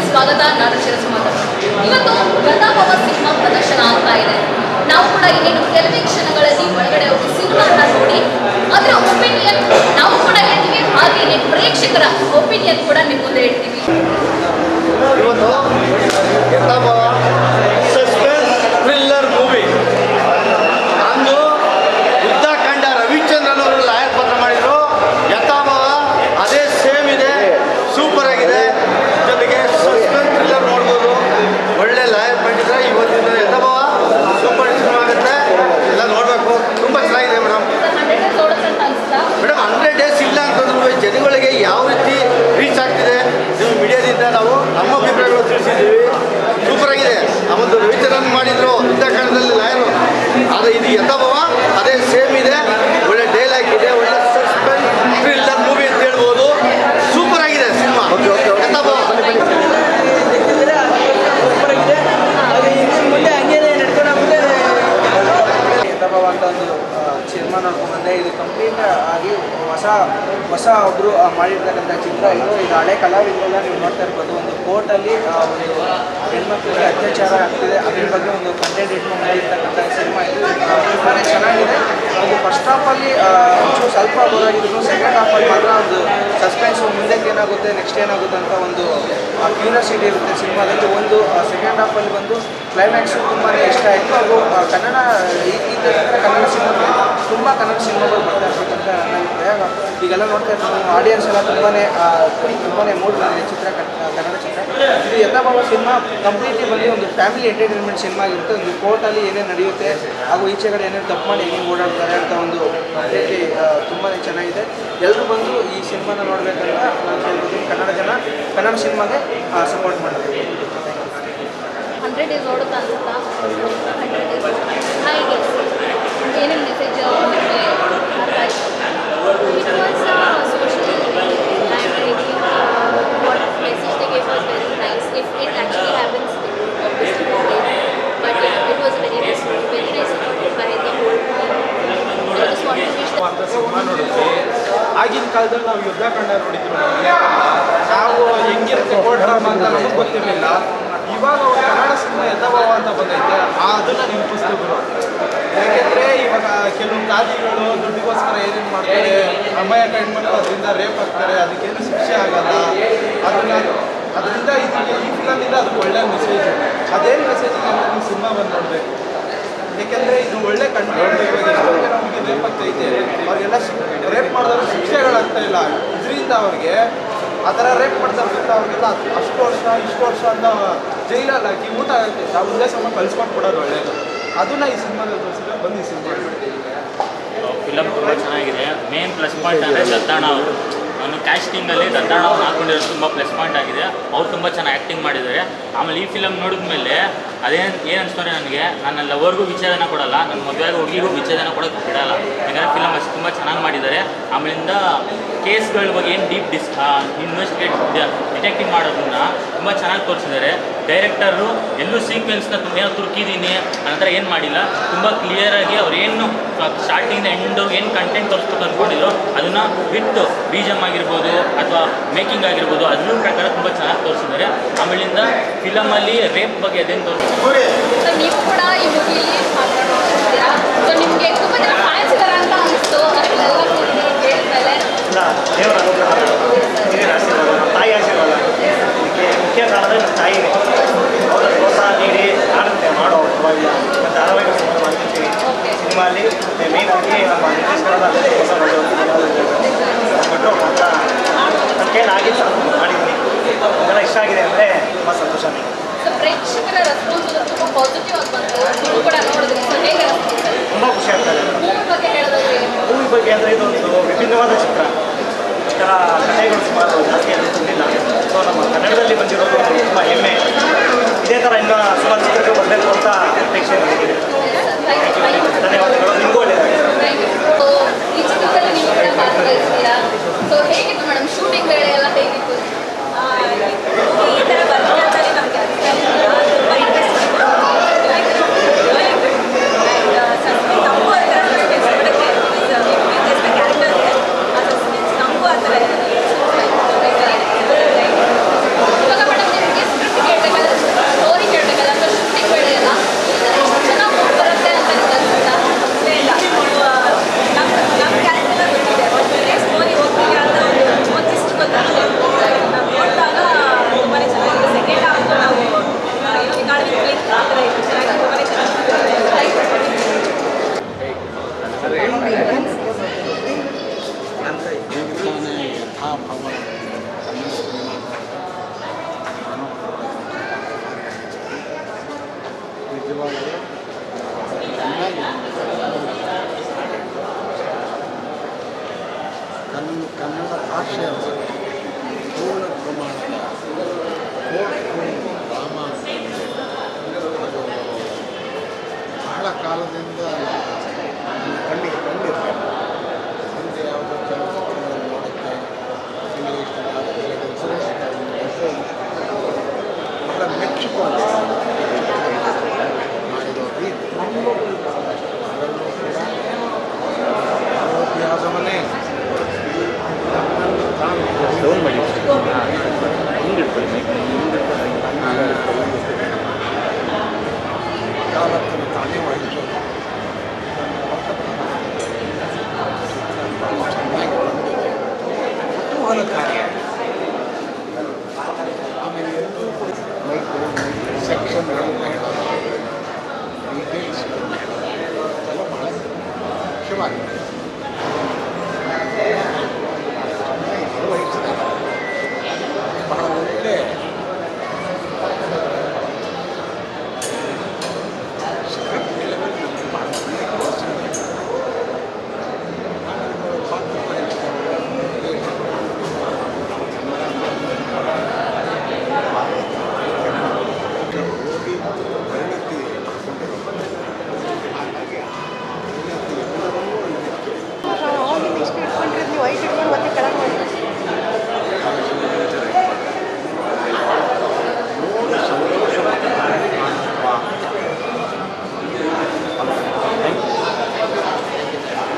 ಸ್ವಾಗತ. ನಾನು ಶಿರಸುಮಾತ. ಇವತ್ತು ಗದಾಭವ ಸಿನಿಮಾ ಪ್ರದರ್ಶನ ಆಗ್ತಾ ಇದೆ. ನಾವು ಕೂಡ ಇನ್ನೇನು ಕೆಲವೇ ಕ್ಷಣಗಳಲ್ಲಿ ಒಳಗಡೆ ಹೋಗಿ ಸಿನಿಮಾನ ನೋಡಿ ಅದರ ಒಪಿನಿಯನ್ ನಾವು ಕೂಡ ಹೇಳ್ತೀವಿ, ಹಾಗೆಯೇ ಪ್ರೇಕ್ಷಕರ ಒಪಿನಿಯನ್ ಕೂಡ ನಿಮ್ಮ ಮುಂದೆ ಹೇಳ್ತೀವಿ. ಇವತ್ತು ಗದಾಭವ ಸಸ್ಪೆನ್ಸ್ ಥ್ರಿಲ್ಲರ್ ಮೂವಿ ಅಂದು ಉತ್ತರಾಖಂಡ ರವಿಚಂದ್ರನ್ ಅವರು ಲಾಯರ್ ಪತ್ರ ಮಾಡಿದ್ರು. ಗದಾಭವ ಅದೇ ಸೇಮ್ ಇದೆ, ಸೂಪರ್ ಆಗಿದೆ. ಜೊತೆಗೆ ಸಸ್ಪೆನ್ಸ್ ಥ್ರಿಲ್ಲರ್ ನೋಡ್ಬೋದು, ಒಳ್ಳೆ ಲಾಯರ್ ಮಾಡಿದ್ರೆ ಇವತ್ತಿನ ಗದಾಭವ ಸೂಪರ್ ಸಿನಿಮಾ ಆಗುತ್ತೆ. ಎಲ್ಲ ನೋಡಬೇಕು, ತುಂಬ ಚೆನ್ನಾಗಿದೆ ಮೇಡಮ್. ಮೇಡಮ್ 100 ಡೇಸ್ ಇಲ್ಲ ಅಂತಂದ್ರೂ ಜನಗಳಿಗೆ ಯಾವ ರೀತಿ ರೀಚ್ ಆಗ್ತಿದೆ ನೀವು ಮೀಡಿಯಾದಿಂದ ನಾವು ನಮ್ಮ ಅಭಿಪ್ರಾಯಗಳು ತಿಳಿಸಿದ್ದೀವಿ. ಸೂಪರ್ ಆಗಿದೆ. ಆ ಒಂದು ರವಿಚಂದ್ರನ್ ಮಾಡಿದ್ರು ಉತ್ತರಾಖಂಡದಲ್ಲಿ ಲಾಯರು, ಆದರೆ ಇದು ಗದಾಭವ ಅದೇ ಸೇಮ್ ಇದೆ. ಒಳ್ಳೆ ಡೈಲಾಗ್ ಇದೆ, ಒಳ್ಳೆ ಸಸ್ಪೆನ್ಸ್ ಥ್ರಿಲ್ಲರ್ ಮೂವಿ ಅಂತ ಹೇಳ್ಬೋದು. ಸೂಪರ್ ಆಗಿದೆ ಸಿನಿಮಾ ಗದಾಭವ. ಗದಾಭವ ಅಂತ ಒಂದು ಸಿನಿಮಾ ನೋಡ್ಕೊಂಡ್ಬಂದೆ. ಇದು ಕಂಪ್ಲೀಟ್ ಆಗಿ ಹೊಸ ಒಬ್ಬರು ಮಾಡಿರ್ತಕ್ಕಂಥ ಚಿತ್ರ. ಇದು ಹಳೆ ಕಲಾವಿದರೆಲ್ಲ ನೀವು ನೋಡ್ತಾ ಇರ್ಬೋದು. ಒಂದು ಕೋರ್ಟಲ್ಲಿ ಒಂದು ಹೆಣ್ಮಕ್ಳಿಗೆ ಅತ್ಯಾಚಾರ ಆಗ್ತಿದೆ, ಅದ್ರ ಬಗ್ಗೆ ಒಂದು ಕಂಟೆಂಟ್ ಇಟ್ಕೊಂಡು ಮಾಡಿರ್ತಕ್ಕಂಥ ಸಿನಿಮಾ. ಇದು ತುಂಬಾ ಚೆನ್ನಾಗಿದೆ. ಒಂದು ಫಸ್ಟ್ ಹಾಫಲ್ಲಿ ಒಂಚೂರು ಸ್ವಲ್ಪ ಬೋರಾಗಿದ್ರು, ಸೆಕೆಂಡ್ ಹಾಫಲ್ಲಿ ಮಾತ್ರ ಒಂದು ಸಸ್ಪೆನ್ಸು, ಮುಂದಕ್ಕೆ ಏನಾಗುತ್ತೆ ನೆಕ್ಸ್ಟ್ ಏನಾಗುತ್ತೆ ಅಂತ ಒಂದು ಕ್ಯೂರಿಯಾಸಿಟಿ ಇರುತ್ತೆ ಸಿನಿಮಾದಲ್ಲಿ. ಒಂದು ಸೆಕೆಂಡ್ ಹಾಫಲ್ಲಿ ಬಂದು ಕ್ಲೈಮ್ಯಾಕ್ಸು ತುಂಬಾ ಇಷ್ಟ ಆಯಿತು. ಹಾಗೂ ಕನ್ನಡ ಕನ್ನಡ ಸಿನಿಮಾಗಳು ತುಂಬ ಕನ್ನಡ ಸಿನಿಮಾಗಳು ಬರ್ತಾ ಇರ್ಬೇಕಂತ ನನ್ನ ಅಭಿಪ್ರಾಯ. ಈಗೆಲ್ಲ ನೋಡ್ತಾ ಇರ್ತೀವಿ, ಆಡಿಯನ್ಸ್ ಎಲ್ಲ ತುಂಬಾ ಮೂಡ್ ಬಂದಿದೆ ಚಿತ್ರ, ಕನ್ನಡ ಚಿತ್ರ. ಇದು ಗದಾಭವ ಸಿನಿಮಾ ಕಂಪ್ಲೀಟ್ಲಿ ಬಂದು ಒಂದು ಫ್ಯಾಮಿಲಿ ಎಂಟರ್ಟೈನ್ಮೆಂಟ್ ಸಿನಿಮಾ ಆಗಿರುತ್ತೆ. ಒಂದು ಕೋರ್ಟಲ್ಲಿ ಏನೇನು ನಡೆಯುತ್ತೆ ಹಾಗೂ ಈಚೆ ಕಡೆ ಏನೇನು ತಪ್ಪು ಮಾಡಿ ಏನೇನು ಓಡಾಡ್ತಾರೆ ಅಂತ ಒಂದು ಕಂಪ್ಲೀಟ್ಲಿ ತುಂಬಾ ಚೆನ್ನಾಗಿದೆ. ಎಲ್ಲರೂ ಬಂದು ಈ ಸಿನಿಮಾನ ನೋಡಬೇಕಂತ ನಾನು ಹೇಳ್ಬೋದು. ಕನ್ನಡ ಸಿನಿಮಾಗೆ ಸಪೋರ್ಟ್ ಮಾಡಬೇಕು. 100 ಡೇಸ್ ಓಡುತ್ತಾ ಅನ್ಸುತ್ತಾ? 100 ಡೇಸ್ ಹಾಗೆ ಏನೇನು ಮೆಸೇಜ್ ನಿಮಗೆ ಅರ್ಥ ಆಯಿತು? what message they gave was very nice. If it actually happens, obviously but yeah, it was very nice by the whole team. I just want to wish ಅಂತ cinema ನೋಡಿದ್ವಿ. ಆಗಿನ ಕಾಲದಲ್ಲಿ ನಾವು ಯುದ್ಧಕಾಂಡ ನೋಡಿದ್ವಿ. ನಾವು ಹೆಂಗಿರುತ್ತೆ ಕೋರ್ಟ್ ಡ್ರಾಮಾ ಅಂತ ನಮಗೆ ಗೊತ್ತಿರಲಿಲ್ಲ. ಇವಾಗ ಒಂದು ಕನ್ನಡ ಸಿನಿಮಾ ಗದಾಭವ ಅಂತ ಬಂದೈತೆ, ಅದನ್ನು ನೆನಪಿಸ್ತಿದ್ರು. ಯಾಕೆಂದರೆ ಇವಾಗ ಕೆಲವು ಕಾದಿಗಳು ದುಡ್ಡಿಗೋಸ್ಕರ ಏನೇನು ಮಾಡ್ತಾರೆ, ಅಮಾಯಕ ಹೆಣ್ಮಕ್ಳು ಅದರಿಂದ ರೇಪ್ ಆಗ್ತಾರೆ, ಅದಕ್ಕೇನು ಶಿಕ್ಷೆ ಆಗಲ್ಲ. ಅದರಿಂದ ಇದಕ್ಕೆ ಈ ಫಿಲಮಿಂದ ಅದಕ್ಕೆ ಒಳ್ಳೆಯ ಮೆಸೇಜು. ಅದೇನು ಮೆಸೇಜ್ ಅಂತ ನೀವು ಸಿನಿಮಾ ಬಂದು ನೋಡಬೇಕು. ಏಕೆಂದರೆ ಇದು ಒಳ್ಳೆ ಕಂಟೆಂಟ್. ಇವಾಗ ಎಷ್ಟೋ ಜನ ನಮಗೆ ರೇಪ್ ಆಗ್ತೈತೆ, ಅವ್ರಿಗೆಲ್ಲ ರೇಪ್ ಮಾಡಿದವರು ಶಿಕ್ಷೆಗಳಾಗ್ತಾ ಇಲ್ಲ. ಇದರಿಂದ ಅವ್ರಿಗೆ ಆ ಥರ ರೇಪ್ ಮಾಡ್ತಾ ಅವ್ರಿಗೆಲ್ಲ ಅಷ್ಟು ವರ್ಷ ಇಷ್ಟು ವರ್ಷ ಅಂತ ಜೈಲಲ್ಲಿ ಹಾಕಿ ಊಟ ಆಗುತ್ತೆ. ಆ ಉದ್ದೇಶವನ್ನು ಕಲಿಸ್ಕೊಂಡು ಕೊಡೋದು ಒಳ್ಳೆಯದು. ಅದನ್ನು ಈ ಸಿನಿಮಾದಲ್ಲಿ ತೋರಿಸಿದ್ರೆ ಬಂದು ಈ ಸಿನಿಮಾ ಫಿಲಮ್ ತುಂಬ ಚೆನ್ನಾಗಿದೆ. ಮೇನ್ ಪ್ಲಸ್ ಪಾಯಿಂಟ್ ಅಂದರೆ ದತ್ತಾಣ ಅವರು. ಅವನು ಕ್ಯಾಸ್ಟಿಂಗಲ್ಲಿ ದತ್ತಾಣ ಅವ್ರು ಹಾಕೊಂಡಿರೋದು ತುಂಬ ಪ್ಲಸ್ ಪಾಯಿಂಟ್ ಆಗಿದೆ. ಅವ್ರು ತುಂಬ ಚೆನ್ನಾಗಿ ಆ್ಯಕ್ಟಿಂಗ್ ಮಾಡಿದ್ದಾರೆ. ಆಮೇಲೆ ಈ ಫಿಲಮ್ ನೋಡಿದ್ಮೇಲೆ ಏನು ಅನಿಸ್ತಂದ್ರೆ ನನಗೆ ನನ್ನ ಲವರ್ಗೂ ವಿಚ್ಛೇದನ ಕೊಡಲ್ಲ, ನನ್ನ ಮದುವೆಗೆ ಹುಡುಗಿಗೂ ವಿಚ್ಛೇದನ ಕೊಡೋಕ್ಕೆ ಬಿಡಲ್ಲ. ಯಾಕಂದರೆ ಫಿಲಮ್ ಅಷ್ಟು ತುಂಬ ಚೆನ್ನಾಗಿ ಮಾಡಿದ್ದಾರೆ. ಆಮೇಲಿಂದ ಕೇಸ್ಗಳ ಬಗ್ಗೆ ಏನು ಡೀಪ್ ಡಿಟೆಕ್ಟಿವ್ ಮಾಡೋದನ್ನ ತುಂಬ ಚೆನ್ನಾಗಿ ತೋರಿಸಿದ್ದಾರೆ. ಡೈರೆಕ್ಟರು ಎಲ್ಲೂ ಸೀಕ್ವೆನ್ಸ್ನ ಏನೋ ತುರ್ಕಿದ್ದೀನಿ ಅನ್ನೋ ಏನು ಮಾಡಿಲ್ಲ. ತುಂಬ ಕ್ಲಿಯರಾಗಿ ಅವ್ರು ಏನು ಸ್ಟಾರ್ಟಿಂಗಿಂದ ಎಂಡ್ವರೆಗೂ ಏನು ಕಂಟೆಂಟ್ ತೋರಿಸ್ಬೇಕು ಅಂದ್ಕೊಂಡಿದ್ರು ಅದನ್ನು ವಿತ್ ಬೀಜಮ್ ಆಗಿರ್ಬೋದು ಅಥವಾ ಮೇಕಿಂಗ್ ಆಗಿರ್ಬೋದು ಅದ್ರ ಪ್ರಕಾರ ತುಂಬ ಚೆನ್ನಾಗಿ ತೋರಿಸಿದ್ದಾರೆ. ಆಮೇಲಿಂದ ಫಿಲಮಲ್ಲಿ ರೇಪ್ ಬಗ್ಗೆ ಅದೇನು ತೋರಿಸ್ತಾರೆ. ನೀವು ಕೂಡ ಈ ಮೂವಿಲಿ ಮಾತಾಡ್ತಿದ್ದೀರಾ, ಸೊ ನಿಮಗೆ ತುಂಬ ಜನ ಫ್ಯಾನ್ಸ್ ಇದ್ದಾರೆ ಅಂತ ಅನಿಸ್ತು ಅಷ್ಟೆಲ್ಲ ಕೇಳಿದ್ಮೇಲೆ. ದೇವರ ತಾಯಿ ಆಶೀರ್ವಾದ ಇದಕ್ಕೆ ಮುಖ್ಯ ಕಾರಣ ನಮ್ಮ ತಾಯಿನೇ. ಅವರ ಪ್ರೋತ್ಸಾಹ ನೀಡಿ ಆಡುತ್ತೆ ಮಾಡೋ ಪರವಾಗಿಲ್ಲ ಮತ್ತು ಧಾರಾವಾಹಿಕ ಸಂಬಂಧ ಮಾಡ್ತಿರ್ತೀವಿ ಸಿನಿಮಾಲಿ. ಮತ್ತು ಮೇನ್ ಆಗಿ ನಮ್ಮ ನಿರ್ದೇಶಕರಾದ ಹೊಸ ಕೊಟ್ಟರು ಮಾತ್ರ ನನ್ನ ಕೈಲಿ ಆಗಿತ್ತು ಮಾಡಿದ್ದೀನಿ. ಇದೆಲ್ಲ ಇಷ್ಟ ಆಗಿದೆ ಅಂದರೆ ತುಂಬ ಸಂತೋಷ. ಸೊ ಪ್ರೇಕ್ಷಕರ ರೆಸ್ಪಾನ್ಸ್ ತುಂಬ ಪಾಸಿಟಿವ್ ಆಗಿ ಬಂತು. ನೀವು ಕೂಡ ನೋಡಿದ್ರಿ, ಸೊ ಹೇಗೆ ತುಂಬ ಖುಷಿ ಆಗ್ತದೆ. ಮೂವಿ ಬಗ್ಗೆ ಹೇಳೋದಾದ್ರೆ ಮೂವಿ ಬಗ್ಗೆ ಅಂದರೆ ಇದೊಂದು ವಿಭಿನ್ನವಾದ ಚಿತ್ರ. ಈ ಥರ ಕಥೆಗಳು ಸುಮಾರು ಜಾಸ್ತಿ ಅದು ಬಂದಿಲ್ಲ. ಸೊ ನಮ್ಮ ಕನ್ನಡದಲ್ಲಿ ಬಂದಿರೋದು ತುಂಬ ಹೆಮ್ಮೆ. ಇದೇ ಥರ ಇನ್ನೂ ಸುಮಾರು ಚಿತ್ರಕ್ಕೆ ಬರಬೇಕು ಅಂತ ಅಪೇಕ್ಷೆ ನನಗಿದೆ. ಧನ್ಯವಾದಗಳು. ನಿಮಗೂ ಒಳ್ಳೆಯದಾಗಿದೆ. ಈ ಚಿತ್ರದಲ್ಲಿ ನೀವು ಕೂಡ ಭಾಗವಹಿಸ್ತೀರಾ, ಸೊ ಹೇಗಿತ್ತು ಮೇಡಮ್ ಶೂಟಿಂಗ್ ವೇಳೆ ಎಲ್ಲ ಹೇಗಿತ್ತು? ಈ ಥರ ಬರ್ತಿರೋದ್ರಲ್ಲಿ ನಮಗೆ ತುಂಬ ಇಂಟ್ರೆಸ್ಟ್ ನಮಗೂ ಆ ಥರ ಕ್ಯಾರೆಕ್ಟರ್ ಇದೆ. ಆ ಸಸ್ಪೆನ್ಸ್ ನಮಗೂ ಆ ಥರ ಇವಾಗ ಮೇಡಮ್ ನಿಮಗೆ ಭಾವನೆ ಕನ್ನಡ ಸಿನಿಮಾದ ನಿಜವಾಗಲೂ ಚೆನ್ನಾಗಿ ಕನ್ನಡ ಭಾಷೆಯನ್ನು ಪೂರ್ಣ ಪ್ರಮಾಣದ ಡ್ರಾಮ ಅದು ಬಹಳ ಕಾಲದಿಂದ ಕಣ್ಣಿಗೆ ಕಂಡಿರ್ತೇನೆ. ಹಿಂದೆ ಯಾವುದೋ ಚಲನಚಿತ್ರಗಳನ್ನು ನೋಡುತ್ತೆ ಇಂಗ್ಲೀಷ್ ಬಹಳ ಮೆಚ್ಚಿಕೊಂಡು ಮಾಡಿರೋ ರೀತಿ ಅದರಲ್ಲೂ ಕೂಡ ಭಾವೋದ್ಯಾಸವನ್ನೇ ಯಾವತ್ತೂ ತಾನೇ ವಹಿಸೋದು ಚೆನ್ನಾಗಿ ಬಂದಿದೆ, ಕುತೂಹಲಕಾರಿಯಾಗಿ. ಆಮೇಲೆ ಸೆಕ್ಷನ್ಗಳು